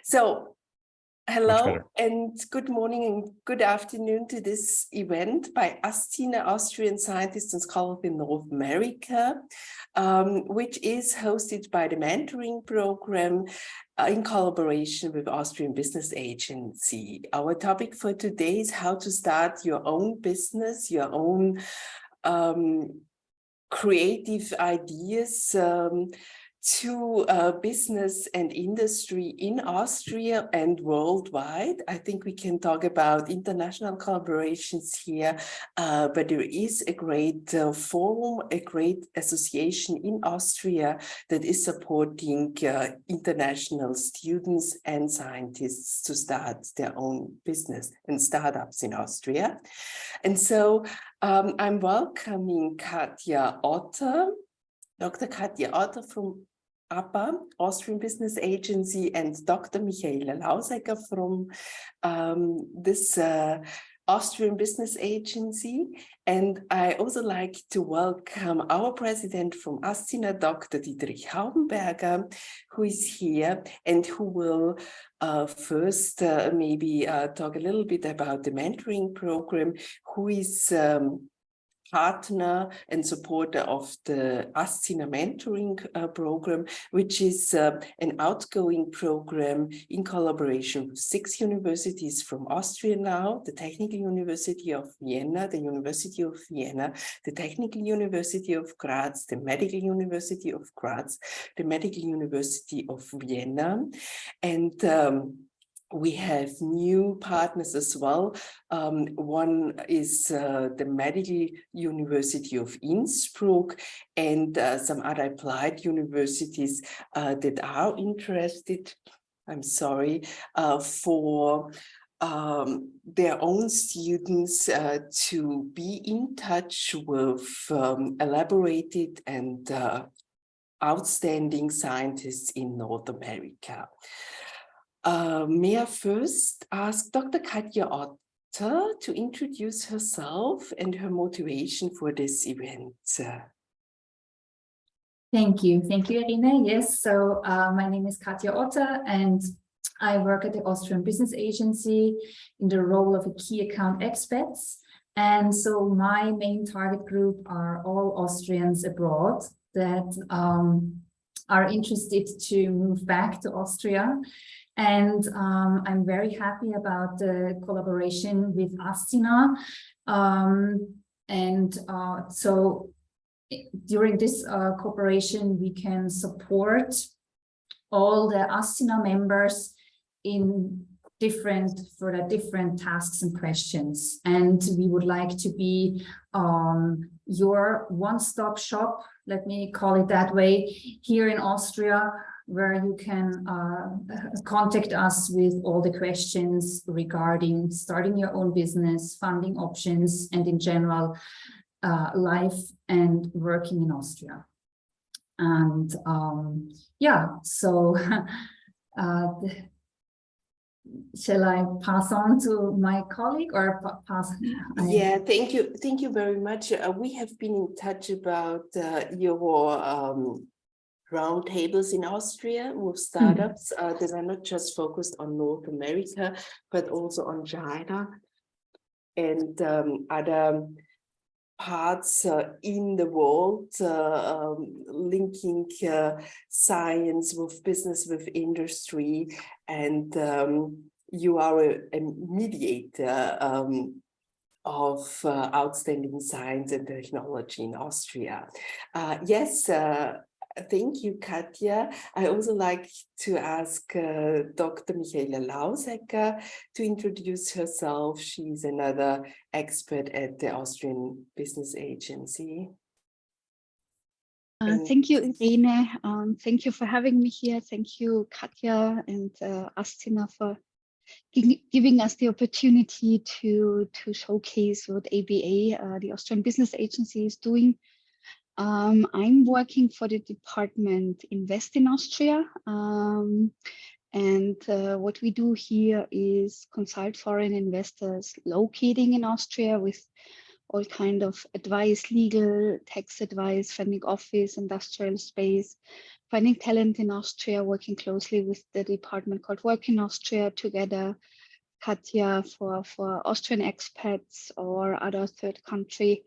So, hello and good morning and good afternoon to this event by ASciNA, Austrian scientists and scholars in North America, which is hosted by the mentoring program in collaboration with Austrian Business Agency. Our topic for today is how to start your own business, your own creative ideas to business and industry in Austria and worldwide. I think we can talk about international collaborations here, but there is a great forum, a great association in Austria that is supporting international students and scientists to start their own business and startups in Austria. And so I'm welcoming Katja Otter, Dr. Katja Otter from APA, Austrian Business Agency, and Dr. Michaela Laussegger from this Austrian Business Agency. And I also like to welcome our president from ASciNA, Dr. Dietrich Haubenberger, who is here and who will first maybe talk a little bit about the mentoring program, who is partner and supporter of the ASciNA Mentoring Program, which is an outgoing program in collaboration with 6 universities from Austria now: the Technical University of Vienna, the University of Vienna, the Technical University of Graz, the Medical University of Graz, the Medical University of Vienna, and we have new partners as well. One is the Medical University of Innsbruck and some other applied universities that are interested, for their own students to be in touch with elaborated and outstanding scientists in North America. May I first ask Dr. Katja Otter to introduce herself and her motivation for this event? Thank you, Irina. Yes, so my name is Katja Otter and I work at the Austrian Business Agency in the role of a key account expert. And so my main target group are all Austrians abroad that are interested to move back to Austria. And I'm very happy about the collaboration with ASciNA. So during this cooperation, we can support all the ASciNA members in for the different tasks and questions. And we would like to be your one-stop shop, let me call it that way, here in Austria, where you can contact us with all the questions regarding starting your own business, funding options, and in general, life and working in Austria. And yeah, so shall I pass on to my colleague or pass? Yeah, thank you. Thank you very much. We have been in touch about your roundtables in Austria with startups that are not just focused on North America, but also on China and other parts in the world, linking science with business, with industry, and you are a mediator of outstanding science and technology in Austria. Yes, thank you, Katja. I also like to ask Dr. Michaela Laussegger to introduce herself. She's another expert at the Austrian Business Agency. Thank you, Irene. Thank you for having me here. Thank you, Katja and ASciNA for giving us the opportunity to showcase what ABA, the Austrian Business Agency, is doing. I'm working for the department Invest in Austria, and what we do here is consult foreign investors locating in Austria with all kind of advice, legal, tax advice, family office, industrial space, finding talent in Austria, working closely with the department called Work in Austria together, Katja for Austrian expats or other third country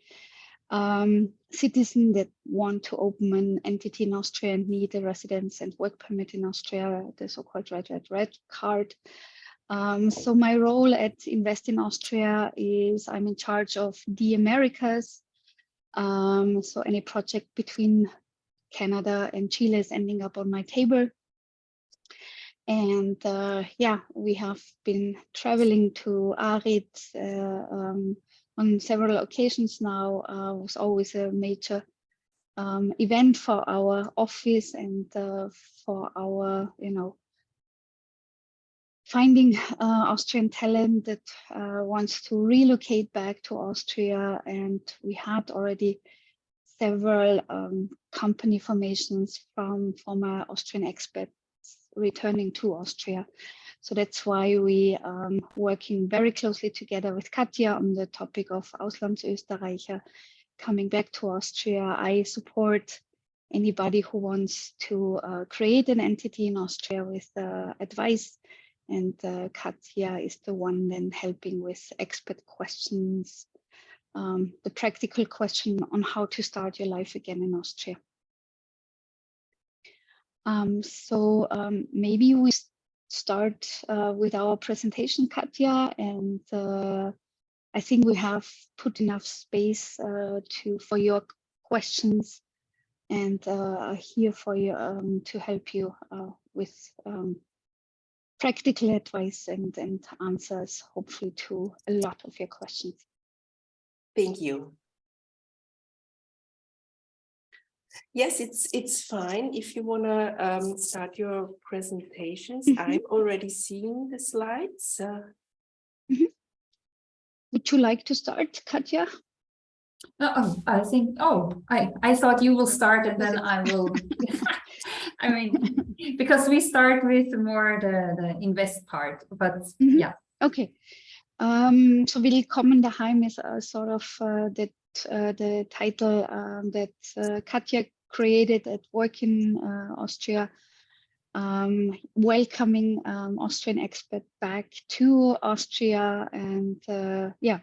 citizens that want to open an entity in Austria and need a residence and work permit in Austria, the so-called RWR-card. So my role at Invest in Austria is I'm in charge of the Americas. So any project between Canada and Chile is ending up on my table. And yeah, we have been traveling to Arid on several occasions now. It was always a major event for our office and for our, finding Austrian talent that wants to relocate back to Austria. And we had already several company formations from former Austrian expats returning to Austria. So that's why we working very closely together with Katja on the topic of Auslandsösterreicher coming back to Austria. I support anybody who wants to create an entity in Austria with advice, and Katja is the one then helping with expert questions, the practical question on how to start your life again in Austria. So maybe we start with our presentation, Katja, and I think we have put enough space for your questions, and here for you to help you with practical advice and answers, hopefully, to a lot of your questions. Thank you. Yes, it's fine if you want to start your presentations. I'm already seeing the slides. Would you like to start, Katja? I think, I thought you will start and then I will. I mean, because we start with more the invest part, but yeah. Okay. So Willkommen daheim is sort of the title that Katja created at Work in Austria, welcoming Austrian expat back to Austria. And yeah,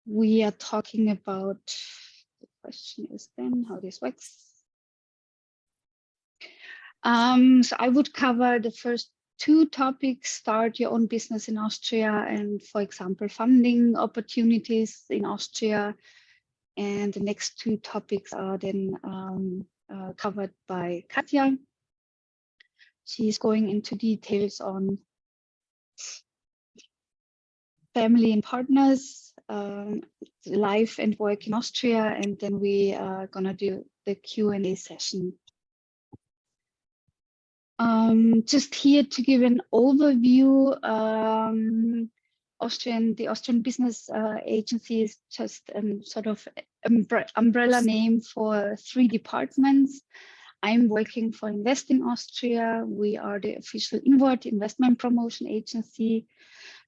we are talking about, the question is then how this works. So I would cover the first two topics: start your own business in Austria and, for example, funding opportunities in Austria. And the next two topics are then covered by Katja. She's going into details on family and partners, life and work in Austria, and then we are gonna do the Q&A session. Just here to give an overview, the Austrian Business Agency is just sort of umbrella name for 3 departments. I'm working for Invest in Austria. We are the official inward investment promotion agency.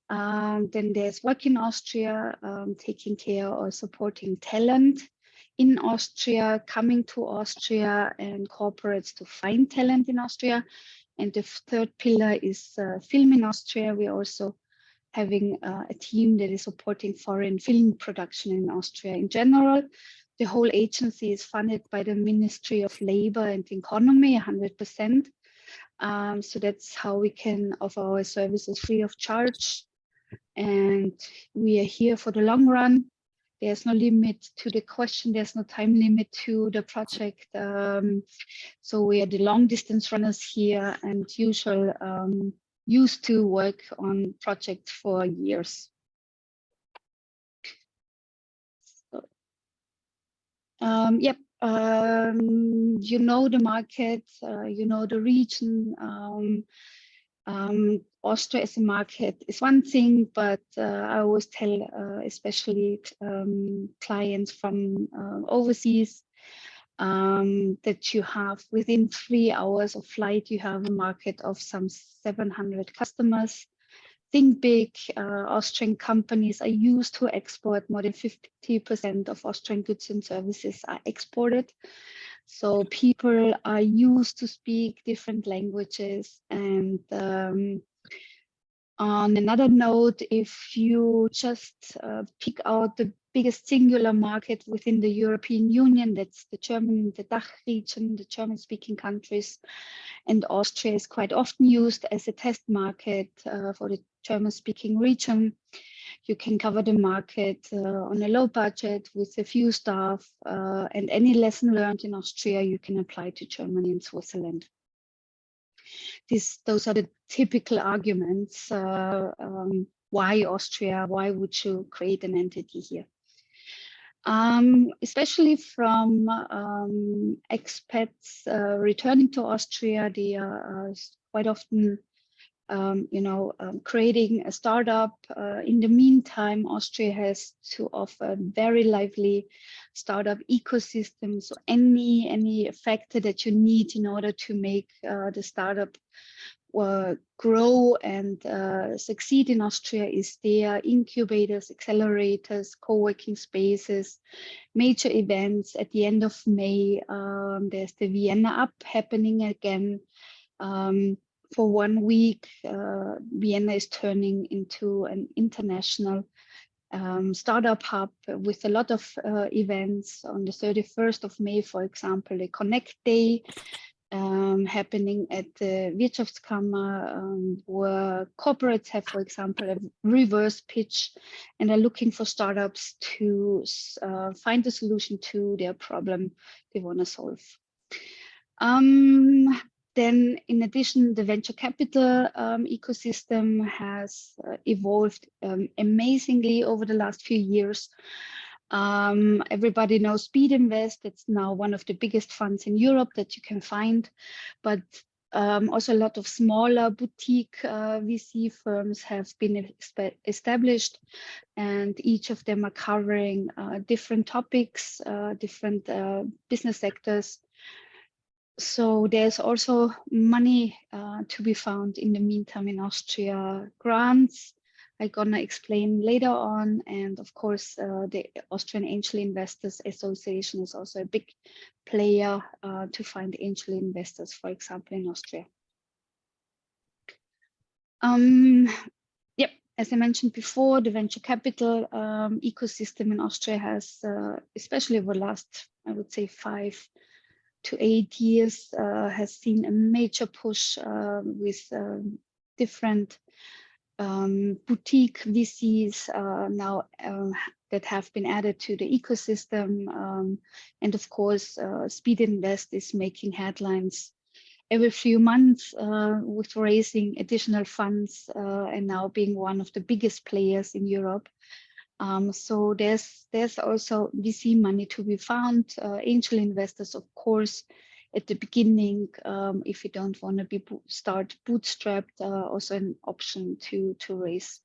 Then there's Work in Austria, taking care or supporting talent in Austria, coming to Austria, and corporates to find talent in Austria. And the third pillar is Film in Austria. We're also having a team that is supporting foreign film production in Austria. In general, the whole agency is funded by the Ministry of Labor and Economy, 100%. So that's how we can offer our services free of charge. And we are here for the long run. There's no limit to the question. There's no time limit to the project. So we are the long distance runners here and used to work on projects for years. So, yep. You know the market, you know the region. Austria as a market is one thing, but I always tell, especially clients from overseas, that you have within 3 hours of flight, you have a market of some 700 customers. Think big. Austrian companies are used to export. More than 50% of Austrian goods and services are exported. So people are used to speak different languages. And on another note, if you just pick out the biggest singular market within the European Union, that's the DACH region, the German-speaking countries, and Austria is quite often used as a test market for the German-speaking region. You can cover the market on a low budget with a few staff, and any lesson learned in Austria you can apply to Germany and Switzerland. Those are the typical arguments. Why Austria? Why would you create an entity here? Especially from expats returning to Austria, they are quite often creating a startup. In the meantime, Austria has to offer a very lively startup ecosystem. So any factor that you need in order to make the startup grow and succeed in Austria is there. Incubators, accelerators, co-working spaces, major events. At the end of May, there's the Vienna Up happening again. For 1 week, Vienna is turning into an international startup hub with a lot of events. On the 31st of May, for example, a Connect Day happening at the Wirtschaftskammer, where corporates have, for example, a reverse pitch and are looking for startups to find a solution to their problem they want to solve. Then, in addition, the venture capital ecosystem has evolved amazingly over the last few years. Everybody knows Speed Invest. It's now one of the biggest funds in Europe that you can find, but also a lot of smaller boutique VC firms have been established, and each of them are covering different topics, different business sectors. So there's also money to be found in the meantime in Austria. Grants, I'm gonna explain later on. And of course, the Austrian Angel Investors Association is also a big player to find angel investors, for example, in Austria. Yep, as I mentioned before, the venture capital ecosystem in Austria has, especially over the last, I would say, 5 to 8 years, has seen a major push with different boutique VCs now that have been added to the ecosystem. And of course, Speed Invest is making headlines every few months with raising additional funds and now being one of the biggest players in Europe. So there's also VC money to be found. Angel investors, of course, at the beginning, if you don't want to start bootstrapped, also an option to raise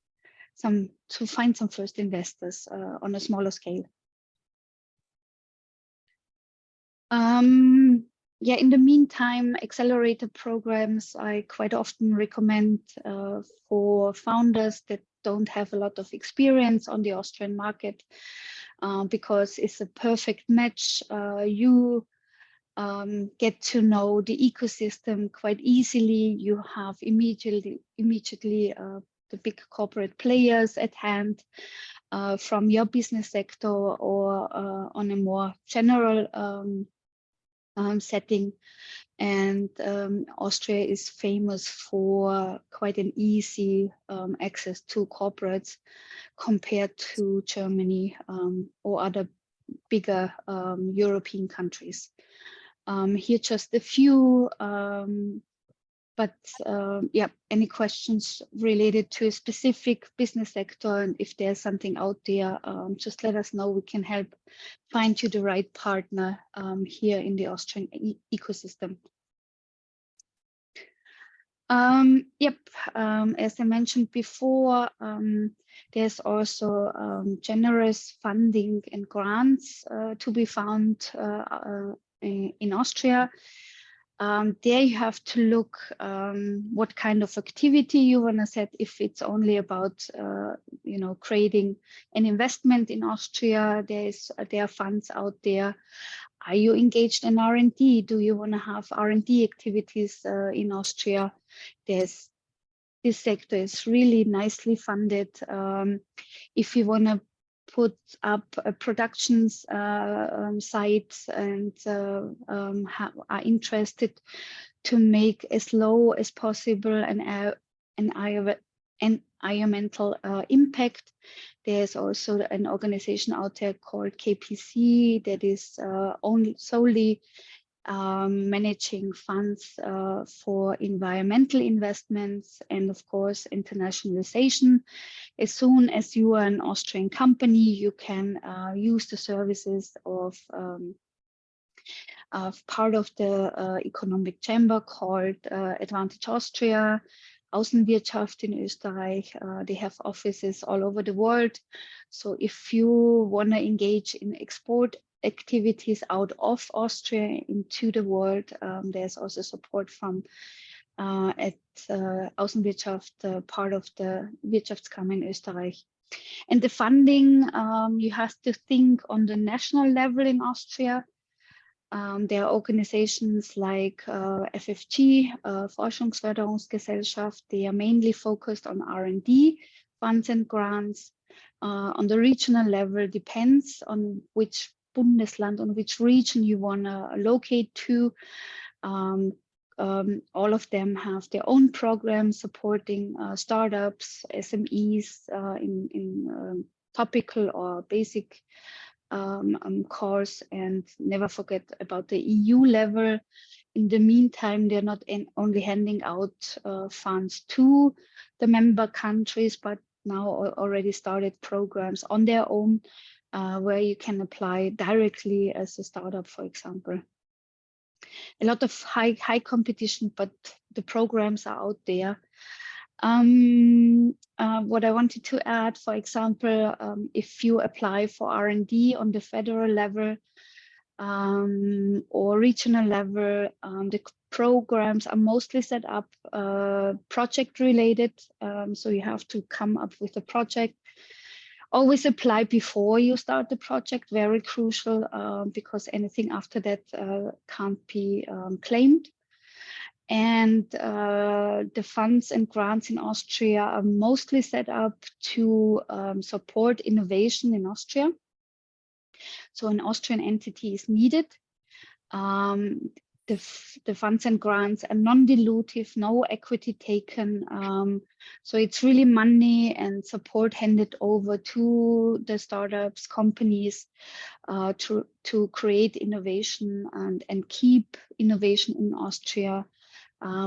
to find some first investors on a smaller scale. Yeah, in the meantime, accelerator programs I quite often recommend for founders that don't have a lot of experience on the Austrian market, because it's a perfect match. You get to know the ecosystem quite easily. You have immediately the big corporate players at hand from your business sector or on a more general setting. And Austria is famous for quite an easy access to corporates compared to Germany or other bigger European countries. Here just a few, but yeah, any questions related to a specific business sector, and if there's something out there, just let us know. We can help find you the right partner here in the Austrian ecosystem. Yep, as I mentioned before, there's also generous funding and grants to be found in Austria. There you have to look what kind of activity you want to set. If it's only about creating an investment in Austria, there are funds out there. Are you engaged in R&D? Do you want to have R&D activities in Austria? This sector is really nicely funded. If you want to put up a productions site and are interested to make as low as possible an environmental impact, there's also an organization out there called KPC that is solely managing funds for environmental investments, and of course internationalization. As soon as you are an Austrian company, you can use the services of part of the economic chamber called Advantage Austria, Außenwirtschaft in Österreich. They have offices all over the world. So if you want to engage in export activities out of Austria into the world, there's also support from at Außenwirtschaft, part of the Wirtschaftskammer in Österreich. And the funding, you have to think on the national level in Austria. There are organizations like FFG, Forschungsförderungsgesellschaft. They are mainly focused on R&D funds and grants. On the regional level, depends on which Bundesland, on which region you want to locate to. All of them have their own programs supporting startups, SMEs in topical or basic course. And never forget about the EU level. In the meantime, they're not only handing out funds to the member countries, but now already started programs on their own where you can apply directly as a startup, for example. A lot of high competition, but the programs are out there. What I wanted to add, for example, if you apply for R&D on the federal level or regional level, the programs are mostly set up project related. So you have to come up with a project. Always apply before you start the project, very crucial, because anything after that can't be claimed. And the funds and grants in Austria are mostly set up to support innovation in Austria. So an Austrian entity is needed. The funds and grants are non-dilutive, no equity taken. So it's really money and support handed over to the startups, companies to create innovation and keep innovation in Austria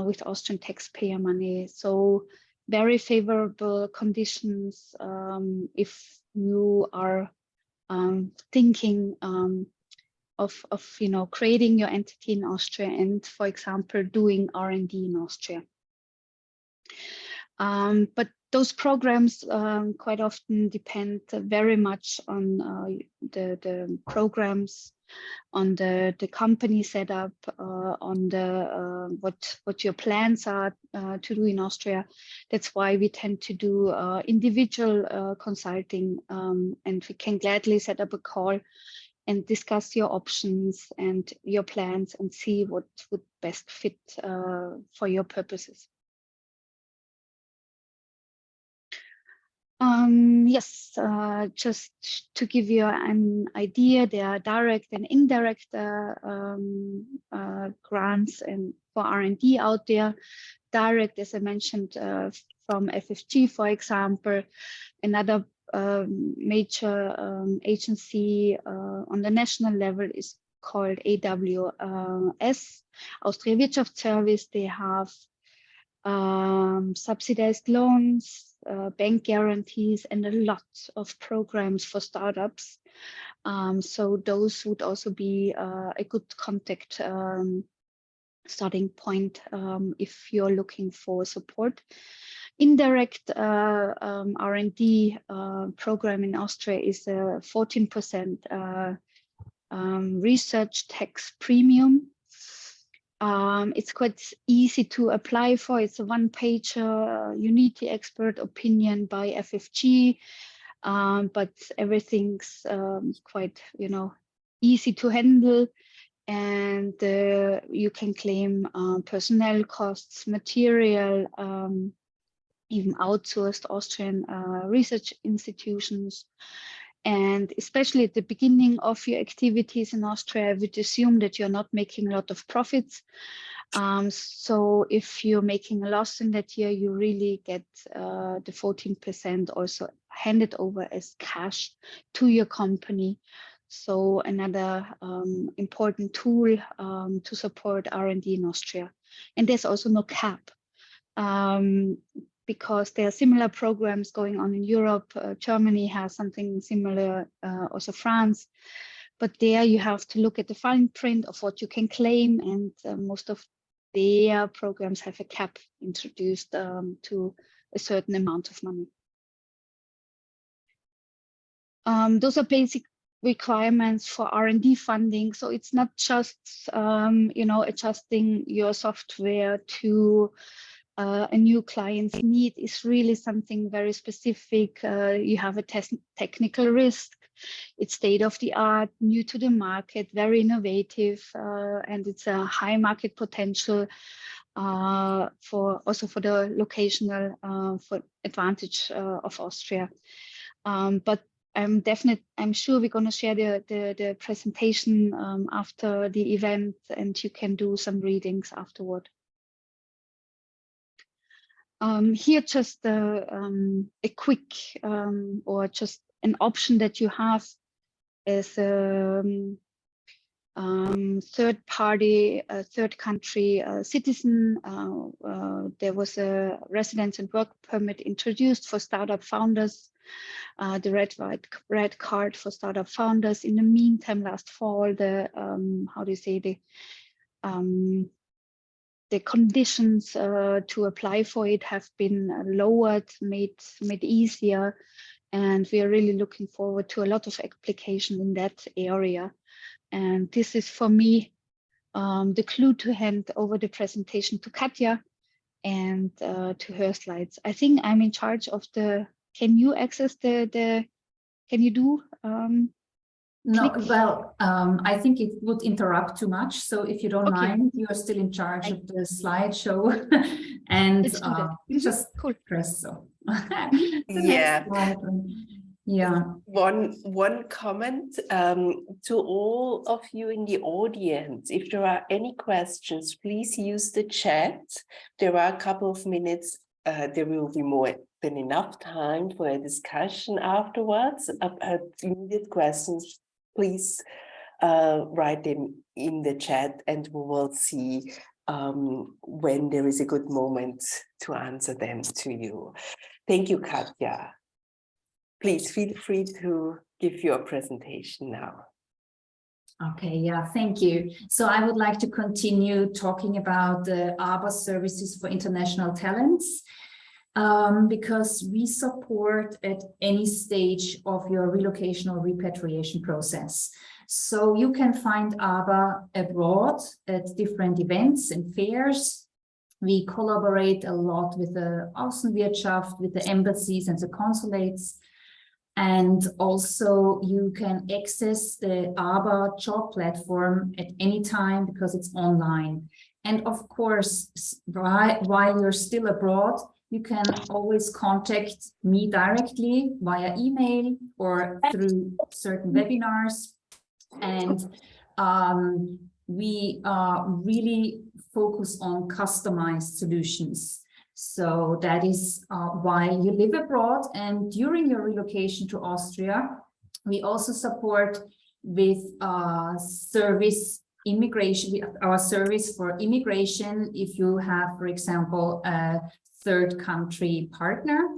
with Austrian taxpayer money. So very favorable conditions if you are thinking of creating your entity in Austria and, for example, doing R&D in Austria. But those programs quite often depend very much on the programs, on the company setup, on the what your plans are to do in Austria. That's why we tend to do individual consulting, and we can gladly set up a call and discuss your options and your plans and see what would best fit for your purposes. Yes, just to give you an idea, there are direct and indirect grants and for R&D out there. Direct, as I mentioned, from FFG, for example. Another major agency on the national level is called AWS, Austria Wirtschaftsservice. They have subsidized loans, bank guarantees, and a lot of programs for startups. So those would also be a good contact starting point if you're looking for support. Indirect R&D program in Austria is a 14% research tax premium. It's quite easy to apply for. It's a one-pager. You need the expert opinion by FFG, but everything's quite, easy to handle. And you can claim personnel costs, material, even outsourced Austrian research institutions. And especially at the beginning of your activities in Austria, I would assume that you're not making a lot of profits. So if you're making a loss in that year, you really get the 14% also handed over as cash to your company. So another important tool to support R&D in Austria. And there's also no cap. Because there are similar programs going on in Europe. Germany has something similar, also France. But there you have to look at the fine print of what you can claim, and most of their programs have a cap introduced to a certain amount of money. Those are basic requirements for R&D funding. So it's not just, adjusting your software to a new client's need. Is really something very specific. You have a technical risk. It's state of the art, new to the market, very innovative, and it's a high market potential for the locational for advantage of Austria. But I'm sure we're going to share the presentation after the event, and you can do some readings afterward. Here just a quick or just an option that you have as a third party, third country citizen. There was a residence and work permit introduced for startup founders, the RWR-card for startup founders. In the meantime, last fall, the conditions to apply for it have been lowered, made easier, and we are really looking forward to a lot of application in that area. And this is for me the clue to hand over the presentation to Katja and to her slides. I think I'm in charge of the. Can you access can you do? No, well, I think it would interrupt too much. So if you don't mind, you are still in charge of the slideshow, and just cool. Press so. Yeah. Yeah. One comment to all of you in the audience. If there are any questions, please use the chat. There are a couple of minutes. There will be more than enough time for a discussion afterwards. Immediate questions, please write them in the chat, and we will see when there is a good moment to answer them to you. Thank you, Katja. Please feel free to give your presentation now. Okay, yeah, thank you. So I would like to continue talking about the ABA services for international talents, because we support at any stage of your relocation or repatriation process. So you can find ABA abroad at different events and fairs. We collaborate a lot with the Außenwirtschaft, with the embassies and the consulates. And also you can access the ABA job platform at any time because it's online. And of course, while you're still abroad, you can always contact me directly via email or through certain webinars. And we really focus on customized solutions. So that is why you live abroad, and during your relocation to Austria, we also support with service immigration, our service for immigration, if you have, for example, a third country partner.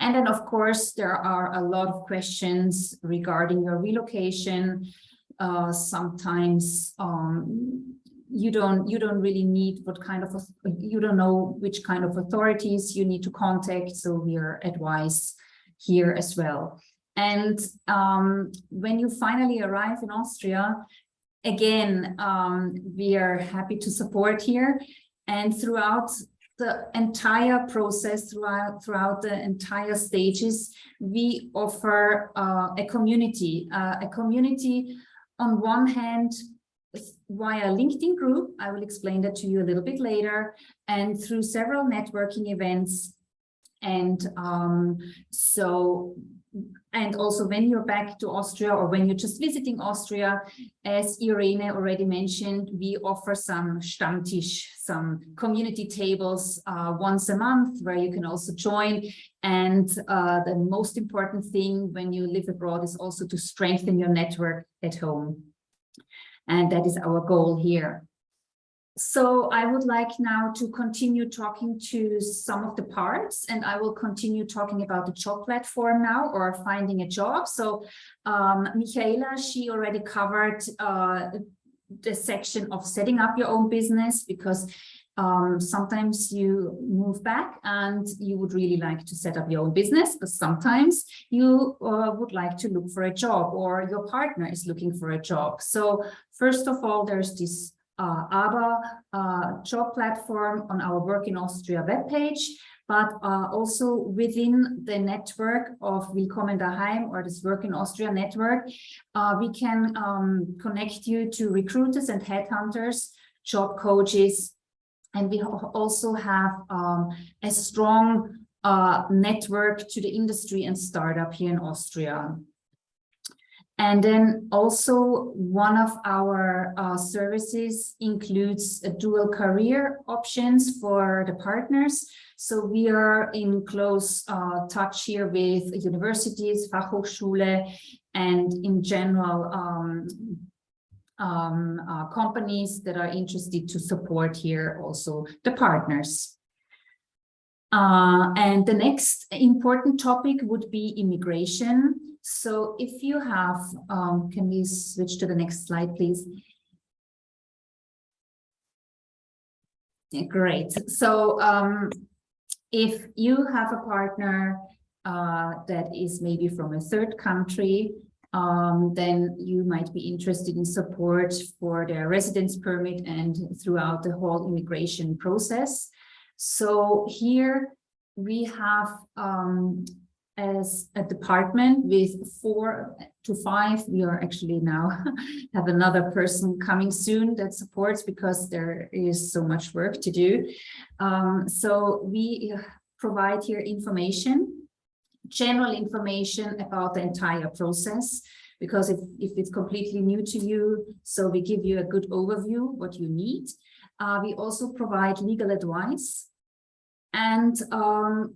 And then, of course, there are a lot of questions regarding your relocation. Sometimes you don't really need you don't know which kind of authorities you need to contact, so we are advised here as well. And when you finally arrive in Austria, again, we are happy to support here, and throughout the entire process, throughout the entire stages, we offer a community on one hand via LinkedIn group. I will explain that to you a little bit later, and through several networking events. And and also when you're back to Austria, or when you're just visiting Austria, as Irene already mentioned, we offer some Stammtisch, some community tables once a month, where you can also join. And the most important thing when you live abroad is also to strengthen your network at home. And that is our goal here. So I would like now to continue talking to some of the parts, and I will continue talking about the job platform now, or finding a job. So Michaela, she already covered the section of setting up your own business, because sometimes you move back and you would really like to set up your own business, but sometimes you would like to look for a job, or your partner is looking for a job. So first of all, there's this job platform on our Work in Austria webpage, but also within the network of Willkommen daheim, or this Work in Austria network, we can connect you to recruiters and headhunters, job coaches, and we also have a strong network to the industry and startup here in Austria. And then also one of our services includes a dual career options for the partners. So we are in close touch here with universities, Fachhochschule, and in general companies that are interested to support here also the partners. And the next important topic would be immigration. So if you have, can we switch to the next slide, please? Yeah, great. So if you have a partner that is maybe from a third country, then you might be interested in support for their residence permit and throughout the whole immigration process. So here we have as a department with 4 to 5. We are actually now have another person coming soon that supports, because there is so much work to do. So we provide here information, general information about the entire process, because if it's completely new to you, so we give you a good overview what you need. We also provide legal advice. And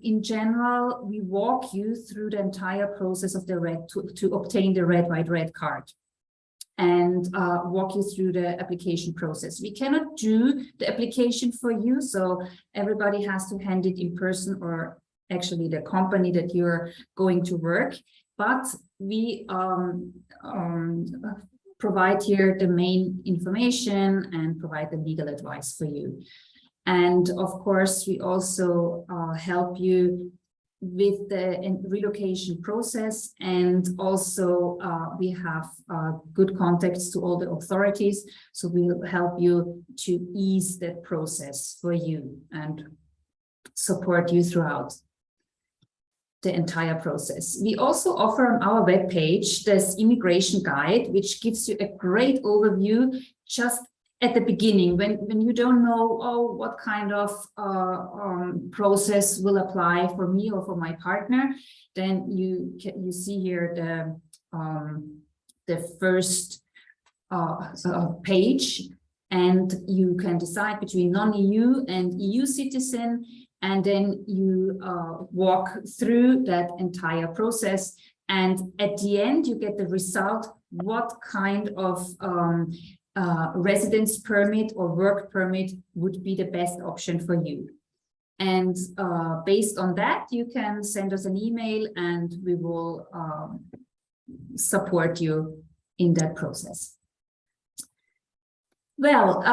in general, we walk you through the entire process of the to obtain the RWR-card, and walk you through the application process. We cannot do the application for you, so everybody has to hand it in person, or actually the company that you're going to work. But we provide here the main information and provide the legal advice for you. And of course, we also help you with the relocation process, and also we have good contacts to all the authorities, so we'll help you to ease that process for you and support you throughout the entire process. We also offer on our webpage this immigration guide, which gives you a great overview just at the beginning, when you don't know, oh, what kind of process will apply for me or for my partner, then you see here the first page, and you can decide between non-EU and EU citizen, and then you walk through that entire process, and at the end you get the result, what kind of residence permit or work permit would be the best option for you. And based on that, you can send us an email and we will support you in that process. Well,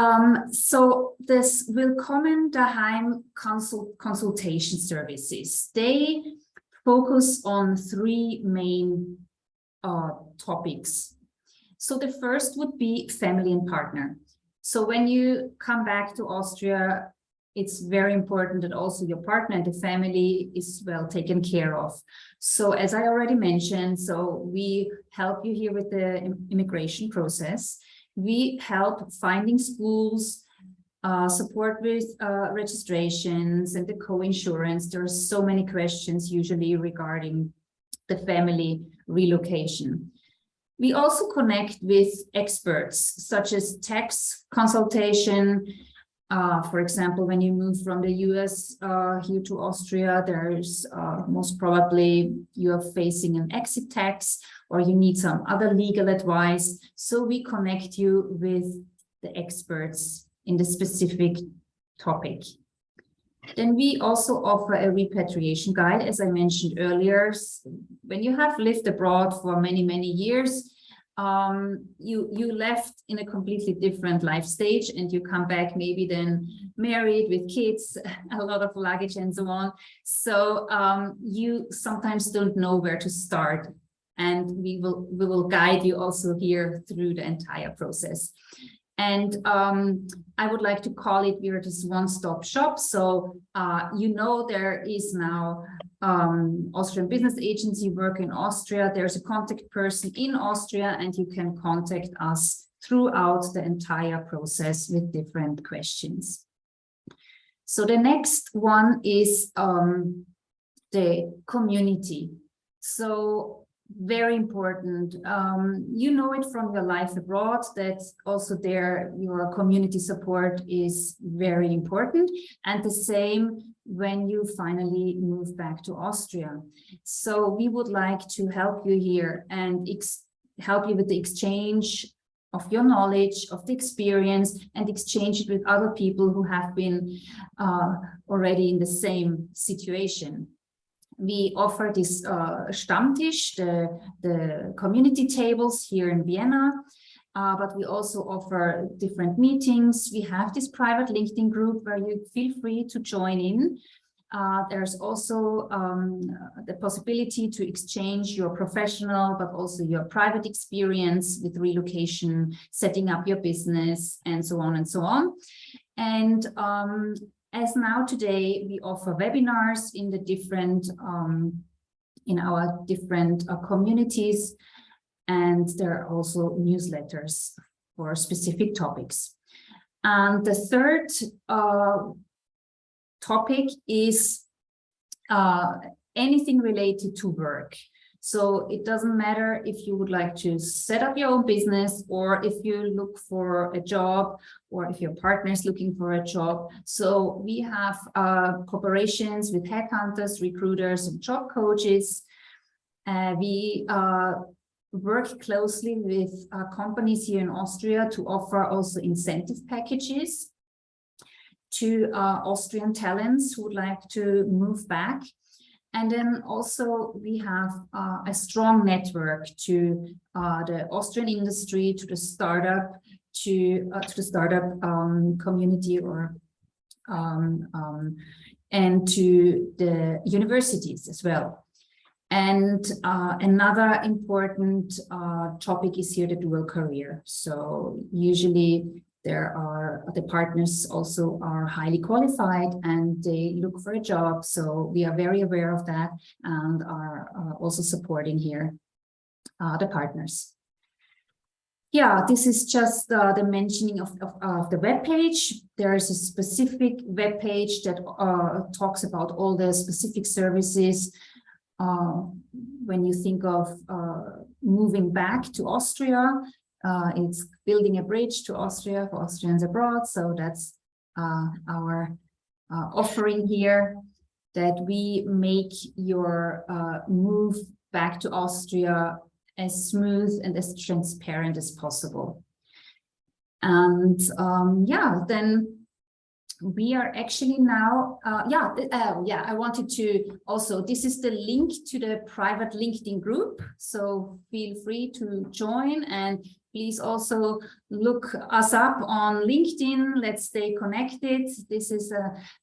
so this Willkommen daheim consultation services, they focus on 3 main topics. So the first would be family and partner. So when you come back to Austria, it's very important that also your partner and the family is well taken care of. So as I already mentioned, so we help you here with the immigration process. We help finding schools, support with registrations and the co-insurance. There are so many questions usually regarding the family relocation. We also connect with experts such as tax consultation. For example, when you move from the US here to Austria, there's most probably you're facing an exit tax or you need some other legal advice. So we connect you with the experts in the specific topic. Then we also offer a repatriation guide, as I mentioned earlier. When you have lived abroad for many, many years, you left in a completely different life stage and you come back maybe then married with kids, a lot of luggage and so on. So you sometimes don't know where to start, and we will guide you also here through the entire process. And I would like to call it, we're just one-stop shop. So you know, there is now Austrian business agency work in Austria. There's a contact person in Austria, and you can contact us throughout the entire process with different questions. So the next one is the community. So very important. You know it from your life abroad that also there your community support is very important, and the same when you finally move back to Austria. So we would like to help you here and help you with the exchange of your knowledge, of the experience, and exchange it with other people who have been already in the same situation. We offer this Stammtisch, the community tables here in Vienna, but we also offer different meetings. We have this private LinkedIn group where you feel free to join in. There's also the possibility to exchange your professional, but also your private experience with relocation, setting up your business, and so on and so on. And as now today, we offer webinars in the different, in our different communities, and there are also newsletters for specific topics. And the third topic is anything related to work. So it doesn't matter if you would like to set up your own business, or if you look for a job, or if your partner is looking for a job. So we have cooperations with headhunters, recruiters, and job coaches. We work closely with companies here in Austria to offer also incentive packages to Austrian talents who would like to move back. And then also we have a strong network to the Austrian industry, to the startup, to the startup community, or and to the universities as well. And another important topic is here the dual career. So usually there are the partners also are highly qualified and they look for a job. So we are very aware of that and are also supporting here the partners. Yeah, this is just the mentioning of the web page. There is a specific web page that talks about all the specific services. When you think of moving back to Austria, it's building a bridge to Austria for Austrians abroad. So that's our offering here, that we make your move back to Austria as smooth and as transparent as possible. And yeah, then we are actually now, I wanted to also, this is the link to the private LinkedIn group. So feel free to join, and please also look us up on LinkedIn. Let's stay connected. This is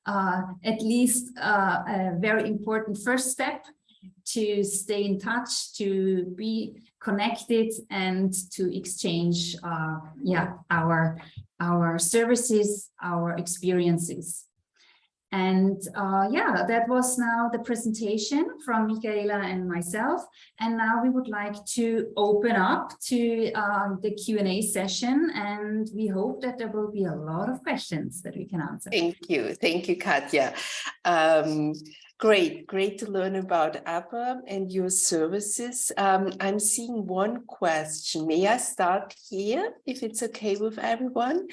at least a very important first step to stay in touch, to be connected, and to exchange our services, our experiences. And yeah, that was now the presentation from Michaela and myself. And now we would like to open up to the Q&A session. And we hope that there will be a lot of questions that we can answer. Thank you, Katja. Great to learn about ABBA and your services. I'm seeing one question. May I start here, if it's okay with everyone?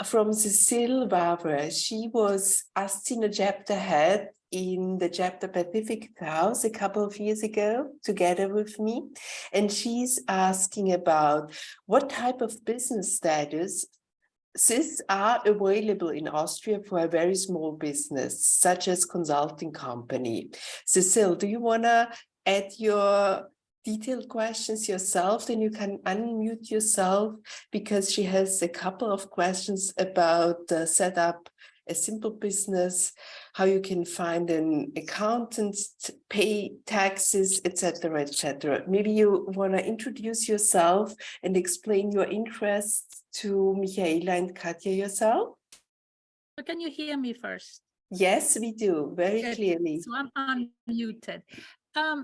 From Cecile Barbara. She was ASciNA chapter head in the chapter Pacific House a couple of years ago, together with me. And she's asking about what type of business status are available in Austria for a very small business, such as consulting company. Cecile, do you want to add your detailed questions yourself? Then you can unmute yourself, because she has a couple of questions about the setup, a simple business, how you can find an accountant, pay taxes, etc., etc. Maybe you want to introduce yourself and explain your interests to Michaela and Katja yourself. So can you hear me first? Yes, we do, very clearly. So I'm unmuted.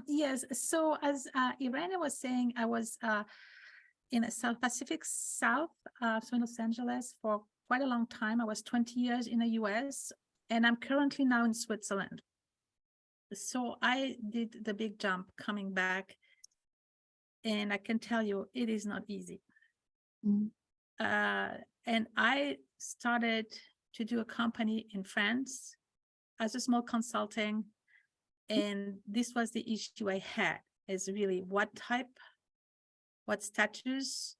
Yes, so as Irene was saying, I was in South Pacific South, so in Los Angeles for quite a long time. I was 20 years in the US, and I'm currently now in Switzerland. So I did the big jump coming back, and I can tell you it is not easy. Mm. And I started to do a company in France as a small consulting. And this was the issue I had, is really what type, what status,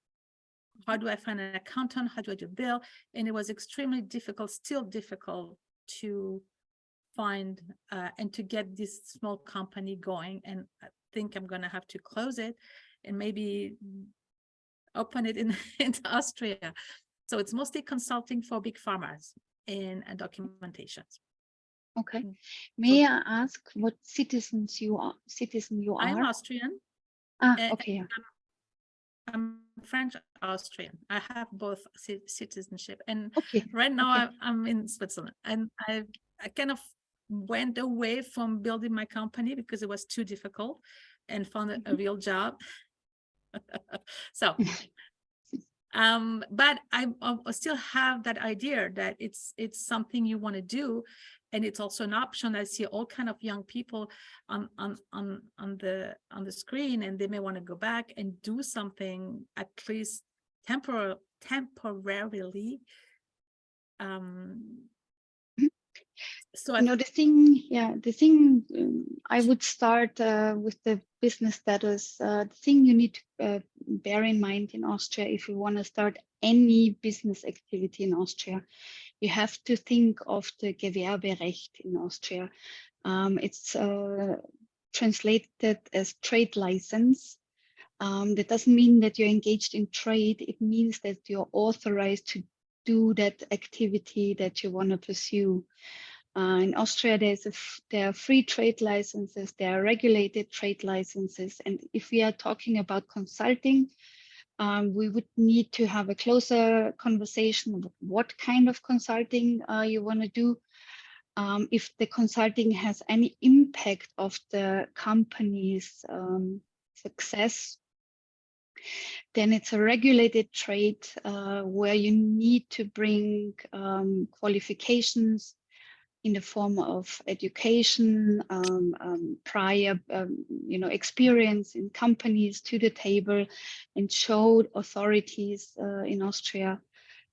how do I find an accountant, how do I do bill? And it was extremely difficult, still difficult to find and to get this small company going. And I think I'm going to have to close it and maybe open it in Austria. So it's mostly consulting for big pharmas and documentations. Okay. May I ask what citizen you are? I'm Austrian. Okay. Yeah. I'm French Austrian. I have both citizenship, and Okay. right now Okay. I'm in Switzerland, and I kind of went away from building my company because it was too difficult, and found a real job. So, but I still have that idea that it's something you want to do, and it's also an option. I see all kind of young people on the screen, and they may want to go back and do something at least temporarily. So the thing I would start with the business status. The thing you need to bear in mind in Austria, if you want to start any business activity in Austria, you have to think of the Gewerberecht in Austria. It's translated as trade license. That doesn't mean that you're engaged in trade. It means that you're authorized to do that activity that you want to pursue. In Austria, there are free trade licenses, there are regulated trade licenses. And if we are talking about consulting, we would need to have a closer conversation about what kind of consulting you want to do. If the consulting has any impact of the company's success, then it's a regulated trade where you need to bring qualifications in the form of education, prior experience in companies to the table, and show authorities in Austria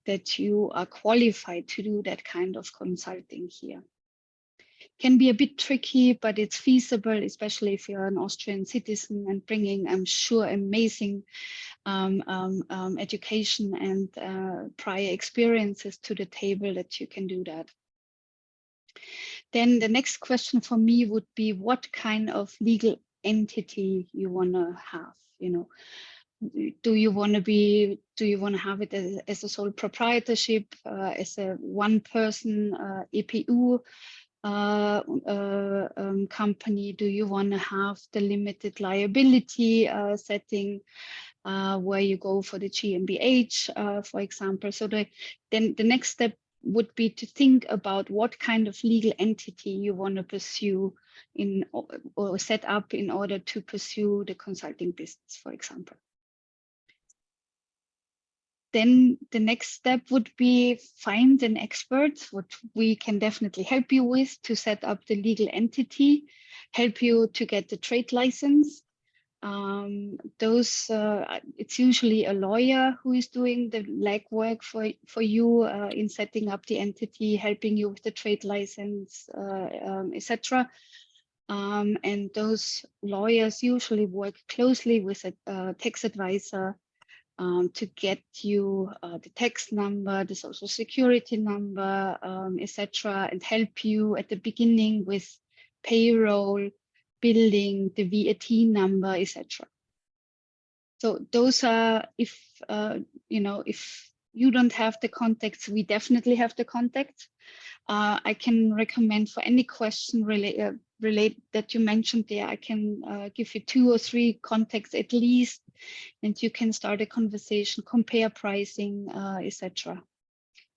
that you are qualified to do that kind of consulting here. Can be a bit tricky, but it's feasible, especially if you're an Austrian citizen and bringing, I'm sure, amazing education and prior experiences to the table, that you can do that. Then the next question for me would be what kind of legal entity you want to have. Do you want to have it as a sole proprietorship, as a one person EPU? company? Do you want to have the limited liability setting where you go for the GmbH, for example? So then the next step would be to think about what kind of legal entity you want to pursue or set up in order to pursue the consulting business, for example. Then the next step would be find an expert, what we can definitely help you with to set up the legal entity, help you to get the trade license. It's usually a lawyer who is doing the legwork for you in setting up the entity, helping you with the trade license, etc. And those lawyers usually work closely with a tax advisor to get you the tax number, the social security number, etc., and help you at the beginning with payroll, billing, the VAT number, etc. So those are, if if you don't have the contacts, we definitely have the contacts. I can recommend for any question relate that you mentioned there, I can give you 2 or 3 contacts at least, and you can start a conversation, compare pricing, etc.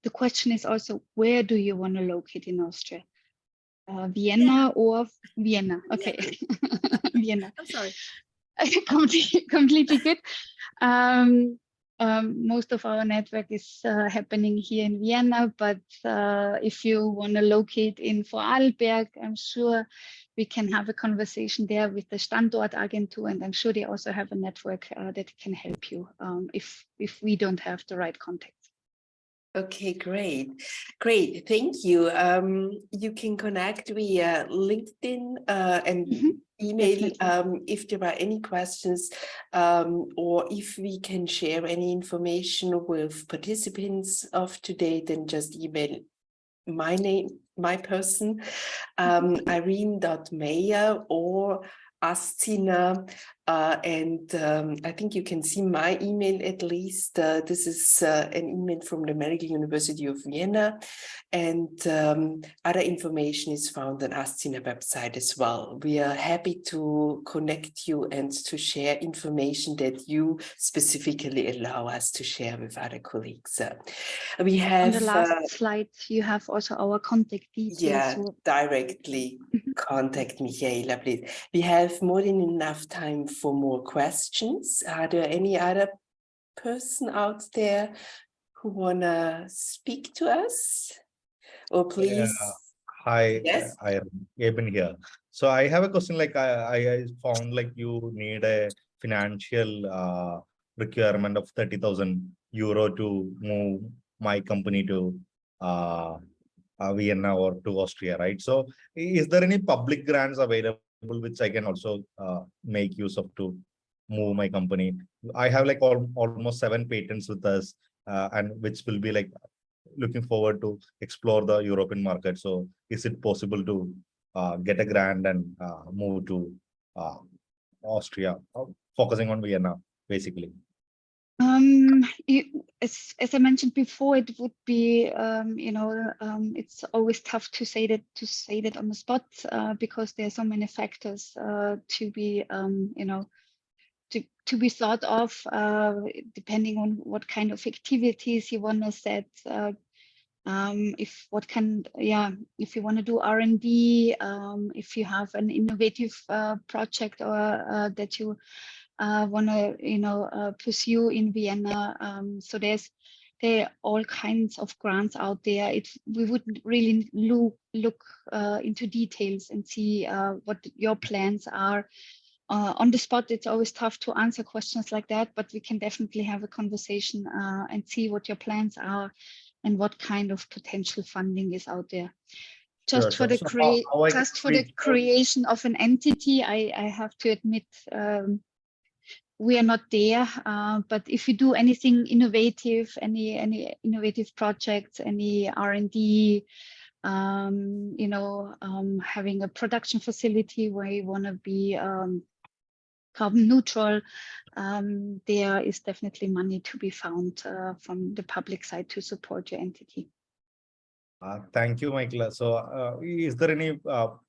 The question is also, where do you want to locate in Austria? Vienna or Vienna? Okay, Vienna. I'm sorry. Completely good. Most of our network is happening here in Vienna, but if you want to locate in Vorarlberg, I'm sure we can have a conversation there with the Standortagentur, and I'm sure they also have a network that can help you if we don't have the right contact. Okay, great. Thank you. You can connect via LinkedIn and email if there are any questions, or if we can share any information with participants of today, then just email my person, Irene.Meyer or ASciNA, and I think you can see my email at least. This is an email from the Medical University of Vienna, and other information is found on ASciNA website as well. We are happy to connect you and to share information that you specifically allow us to share with other colleagues. We have on the last slide, you have also our contact details. Yeah, directly contact Michaela, please. We have more than enough time for more questions. Are there any other person out there who wanna speak to us? Or please. Hi, Yes. I am Eben here. So I have a question. Like I found like you need a financial requirement of 30,000 euro to move my company to Vienna or to Austria, right? So is there any public grants available which I can also make use of to move my company? I have like almost 7 patents with us, and which will be like looking forward to explore the European market. So is it possible to get a grant and move to Austria, focusing on Vienna, basically? As I mentioned before, it would be, it's always tough to say that on the spot because there are so many factors to be, to be thought of, depending on what kind of activities you want to set. If you want to do R&D, if you have an innovative project or that you want to pursue in Vienna. So there are all kinds of grants out there. We would really look into details and see what your plans are. On the spot, it's always tough to answer questions like that, but we can definitely have a conversation and see what your plans are and what kind of potential funding is out there. Just for the creation of an entity, I have to admit we are not there. But if you do anything innovative, any innovative projects, any R&D, having a production facility where you want to be carbon neutral, there is definitely money to be found from the public side to support your entity. Thank you, Michaela. So, is there any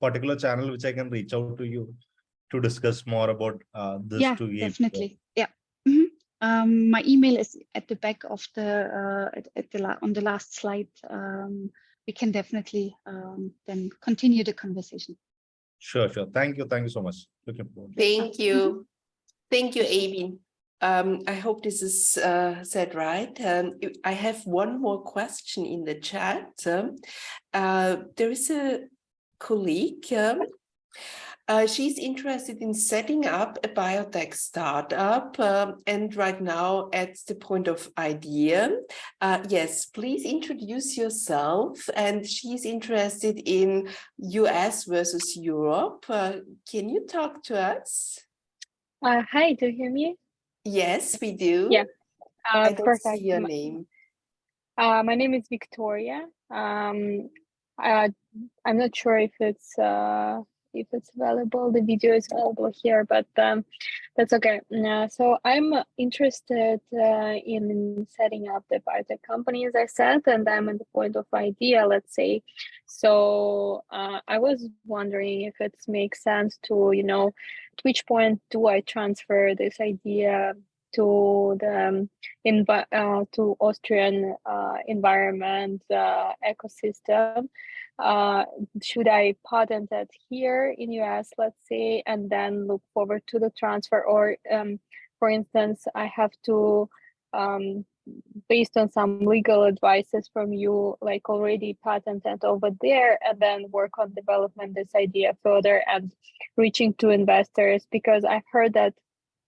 particular channel which I can reach out to you to discuss more about this Yeah, to give? definitely. Yeah. Mhm. My email is at the back of the on the last slide. We can definitely then continue the conversation. Sure, sure. Thank you so much. Looking forward. Thank you. Thank you, Pleasure. Abin. I hope this is said right. I have one more question in the chat. There is a colleague. She's interested in setting up a biotech startup and right now at the point of idea. Yes, please introduce yourself. And she's interested in US versus Europe. Can you talk to us? Hi, do you hear me? Yes, we do. Yeah, I don't see perfect. your name. My name is Victoria. I'm not sure if it's available. The video is available here, but that's okay. So I'm interested in setting up the biotech company, as I said, and I'm at the point of idea, let's say. So I was wondering if it makes sense to, at which point do I transfer this idea to the to Austrian environment ecosystem? Should I patent it here in US, let's say, and then look forward to the transfer? Or, for instance, I have to, based on some legal advices from you, like already patent it over there and then work on development this idea further and reaching to investors? Because I've heard that,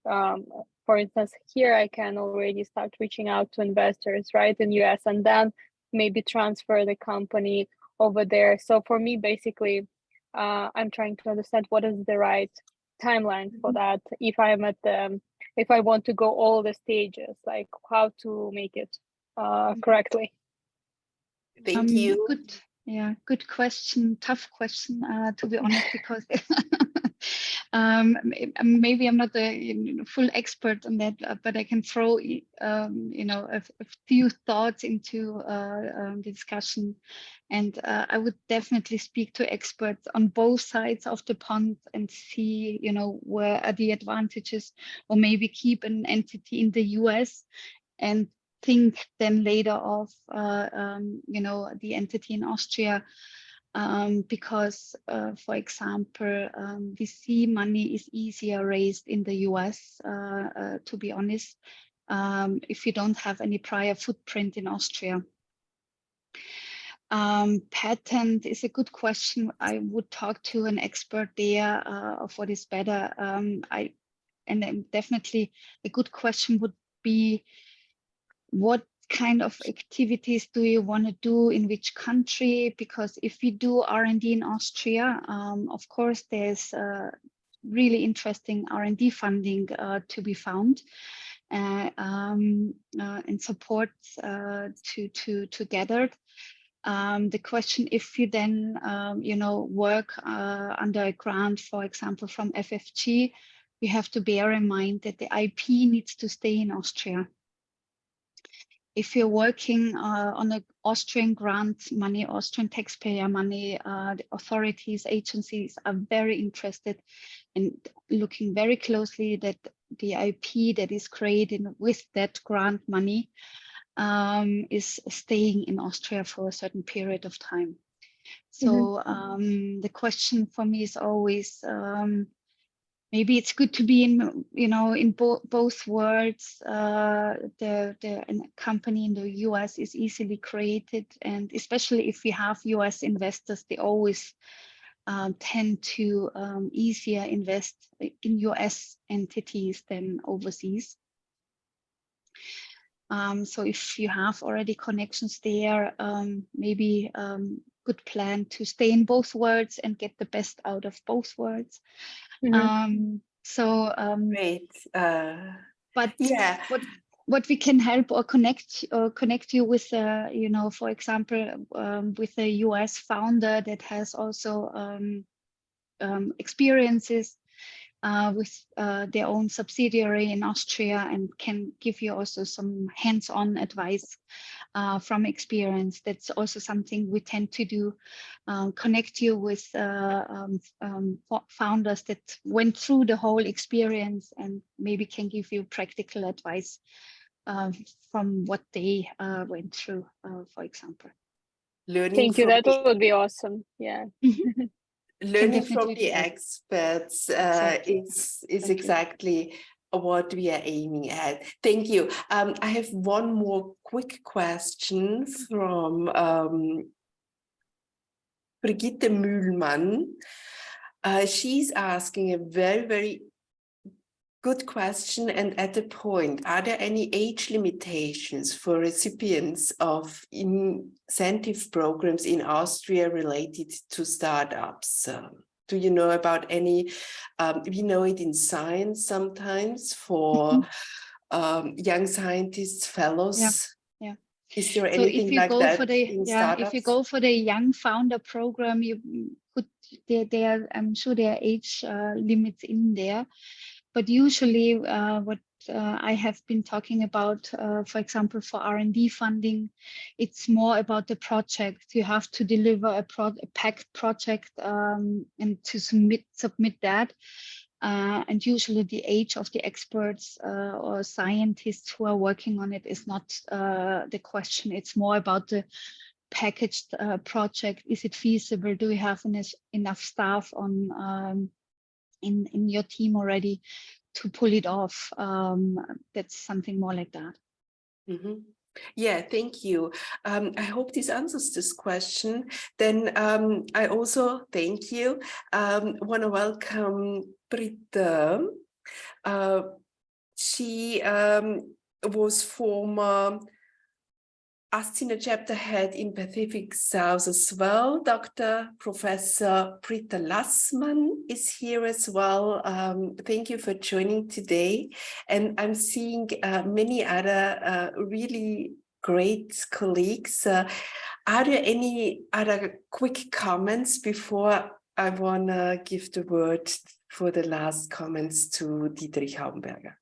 for instance, here I can already start reaching out to investors, right, in US, and then maybe transfer the company over there. So for me, basically, I'm trying to understand what is the right timeline for that. If I'm at if I want to go all the stages, like how to make it correctly. Thank you. Good question. Tough question, to be honest, because maybe I'm not a full expert on that, but I can throw a few thoughts into the discussion, and I would definitely speak to experts on both sides of the pond and see where are the advantages, or maybe keep an entity in the US and think then later of the entity in Austria, because for example VC money is easier raised in the US, to be honest, if you don't have any prior footprint in Austria. Patent is a good question. I would talk to an expert there of what is better. And then definitely a good question would be, what kind of activities do you want to do in which country? Because if we do R&D in Austria, of course, there's really interesting R&D funding to be found, and support to gather. The question, if you then work under a grant, for example, from FFG, we have to bear in mind that the IP needs to stay in Austria. If you're working on an Austrian grant money, Austrian taxpayer money, the authorities, agencies are very interested in looking very closely that the IP that is created with that grant money is staying in Austria for a certain period of time. So the question for me is always, maybe it's good to be in both worlds. The company in the US is easily created, and especially if we have US investors, they always tend to easier invest in US entities than overseas. So if you have already connections there, maybe good plan to stay in both worlds and get the best out of both worlds. Great. But yeah, what we can help or connect you with, for example, with a US founder that has also experiences with their own subsidiary in Austria and can give you also some hands-on advice from experience. That's also something we tend to do, connect you with founders that went through the whole experience and maybe can give you practical advice from what they went through, for example. Learning Thank you. from That the, would be awesome. Yeah. learning from definitely the do that. experts Exactly. is exactly what we are aiming at. Thank you. I have one more quick question from Brigitte Mühlmann. She's asking a very, very good question and at the point. Are there any age limitations for recipients of incentive programs in Austria related to startups? Do you know about any? We know it in science sometimes for young scientists, fellows. Yeah. Is there So anything if you like go that for the in if you startups? go for the young founder program, you could there I'm sure there are age limits in there, but usually what I have been talking about, for example, for R&D funding, it's more about the project. You have to deliver a packed project and to submit that. And usually the age of the experts or scientists who are working on it is not the question. It's more about the packaged project. Is it feasible? Do we have enough staff on in your team already to pull it off? That's something more like that. Mm-hmm. Yeah, thank you. I hope this answers this question. Then I also thank you. Want to welcome Britta. She was former ASciNA chapter head in Pacific South as well. Dr. Professor Britta Lassmann is here as well. Thank you for joining today. And I'm seeing many other really great colleagues. Are there any other quick comments before I want to give the word for the last comments to Dietrich Haubenberger?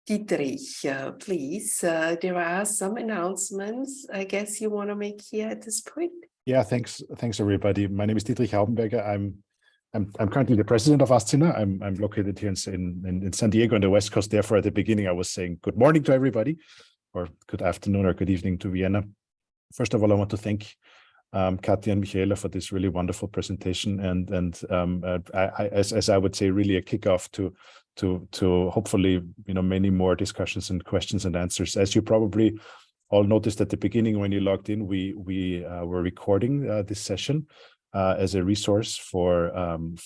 Dietrich, please, there are some announcements I guess you want to make here at this point. Yeah, thanks everybody. My name is Dietrich Haubenberger. I'm currently the president of ASciNA. I'm located here in San Diego on the West Coast. Therefore, at the beginning, I was saying good morning to everybody, or good afternoon or good evening to Vienna. First of all, I want to thank Katja and Michaela for this really wonderful presentation, and as I would say, really a kickoff to hopefully many more discussions and questions and answers. As you probably all noticed at the beginning when you logged in, we were recording this session as a resource for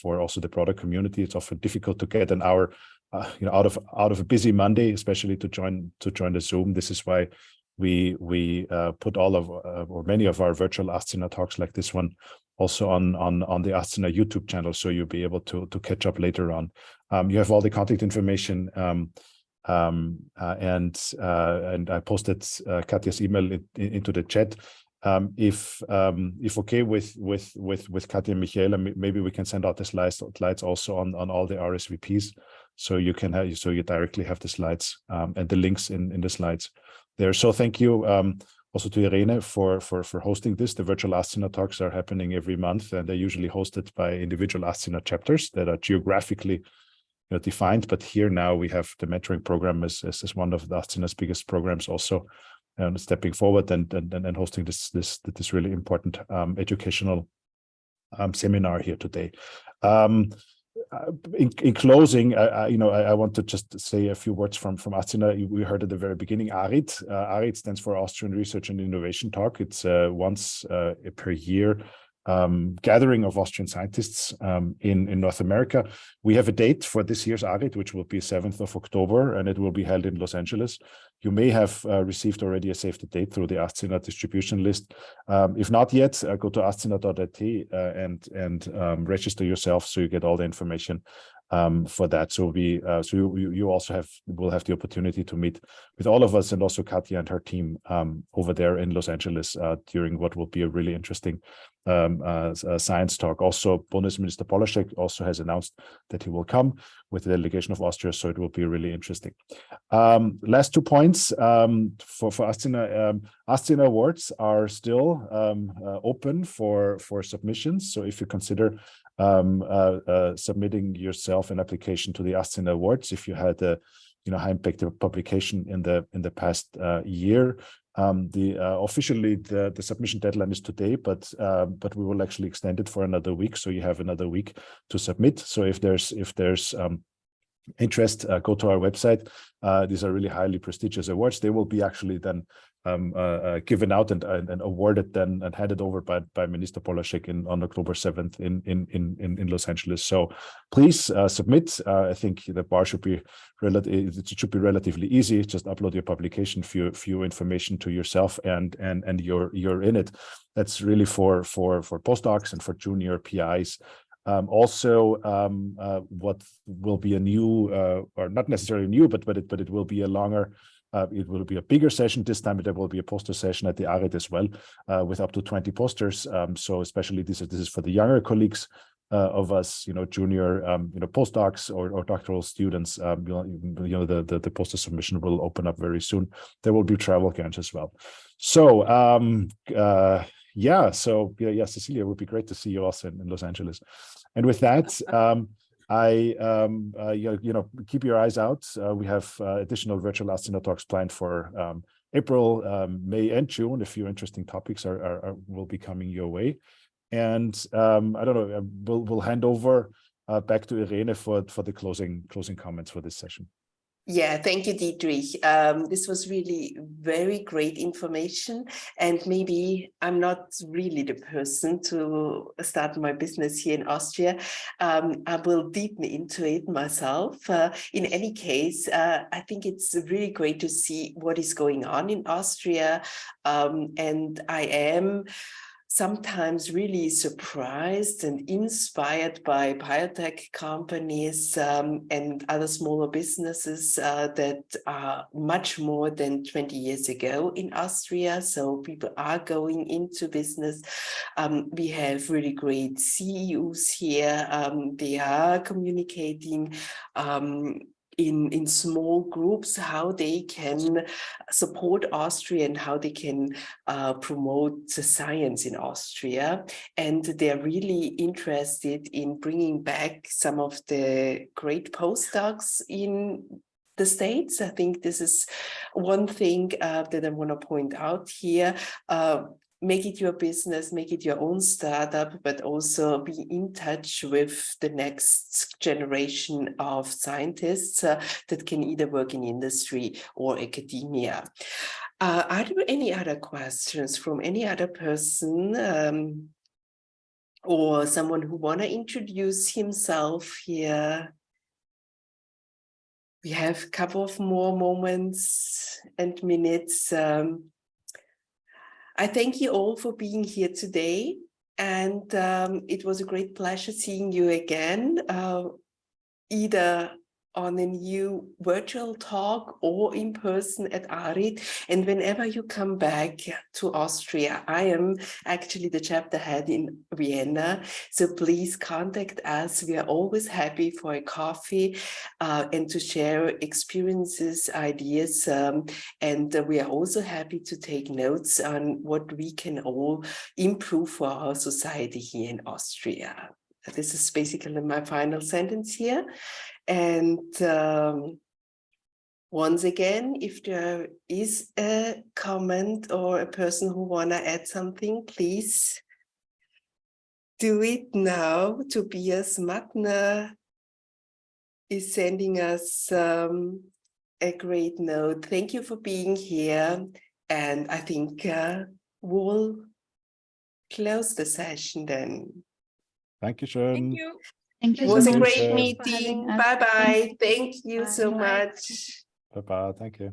also the broader community. It's often difficult to get an hour out of a busy Monday, especially to join the Zoom. This is why we put all of or many of our virtual ASciNA talks like this one also on the ASciNA YouTube channel, so you'll be able to catch up later on. You have all the contact information, and I posted Katja's email into the chat. If okay with Katja and Michaela, maybe we can send out the slides also on all the RSVPs, so you directly have the slides and the links in the slides there. So thank you also to Irene for hosting this. The virtual ASciNA talks are happening every month, and they're usually hosted by individual ASciNA chapters that are geographically defined. But here now we have the mentoring program as one of the ASciNA's biggest programs also stepping forward and hosting this really important educational seminar here today. In closing, I want to just say a few words from ASciNA. We heard at the very beginning, ARIT. ARIT stands for Austrian Research and Innovation Talk. It's once per year gathering of Austrian scientists in North America. We have a date for this year's ARIT, which will be 7th of October, and it will be held in Los Angeles. you may have received already a save the date through the ASciNA distribution list. If not yet, go to ascina.at and register yourself so you get all the information for that. So you also will have the opportunity to meet with all of us, and also Katja and her team over there in Los Angeles during what will be a really interesting science talk. Also, Bundesminister Polacek also has announced that he will come with the delegation of Austria, so it will be really interesting. Last 2 points for ASciNA. ASciNA awards are still open for submissions. So if you consider submitting yourself an application to the ASciNA awards, if you had a high impact publication in the past year, officially the submission deadline is today, but we will actually extend it for another week, so you have another week to submit. So if there's interest, go to our website. These are really highly prestigious awards. They will be actually then given out and awarded then and handed over by Minister Polacek on October 7th in Los Angeles. So please submit. I think the bar should be relatively easy. Just upload your publication, few information to yourself, and you're in it. That's really for postdocs and for junior PIs. What will be a new, or not necessarily new, but it will be a longer, it will be a bigger session this time. There will be a poster session at the ARID as well, with up to 20 posters. So especially this is for the younger colleagues of us, junior, postdocs or doctoral students. The poster submission will open up very soon. There will be travel grants as well. So Cecilia, it would be great to see you also in Los Angeles. And with that, keep your eyes out. We have additional virtual ASciNA talks planned for April, May, and June. A few interesting topics will be coming your way. And I don't know, we'll hand over back to Irene for the closing comments for this session. Yeah, thank you, Dietrich. This was really very great information, and maybe I'm not really the person to start my business here in Austria. I will deepen into it myself. In any case, I think it's really great to see what is going on in Austria, and I am sometimes really surprised and inspired by biotech companies and other smaller businesses that are much more than 20 years ago in Austria. So people are going into business. We have really great CEOs here. They are communicating in small groups how they can support Austria and how they can promote the science in Austria. And they're really interested in bringing back some of the great postdocs in the States. I think this is one thing that I want to point out here. Make it your business, make it your own startup, but also be in touch with the next generation of scientists that can either work in industry or academia. Are there any other questions from any other person or someone who want to introduce himself here? We have a couple of more moments and minutes. I thank you all for being here today, and it was a great pleasure seeing you again, either on a new virtual talk or in person at ARID. And whenever you come back to Austria, I am actually the chapter head in Vienna, so please contact us. We are always happy for a coffee and to share experiences, ideas, and we are also happy to take notes on what we can all improve for our society here in Austria. This is basically my final sentence here. And once again, if there is a comment or a person who want to add something, please do it now. Tobias Mattner is sending us a great note. Thank you for being here. And I think we'll close the session then. Thank you, Sharon. Thank you. Thank you It so was a much great for meeting. having us. Bye-bye. Thank you so Bye. much. Bye-bye. Thank you.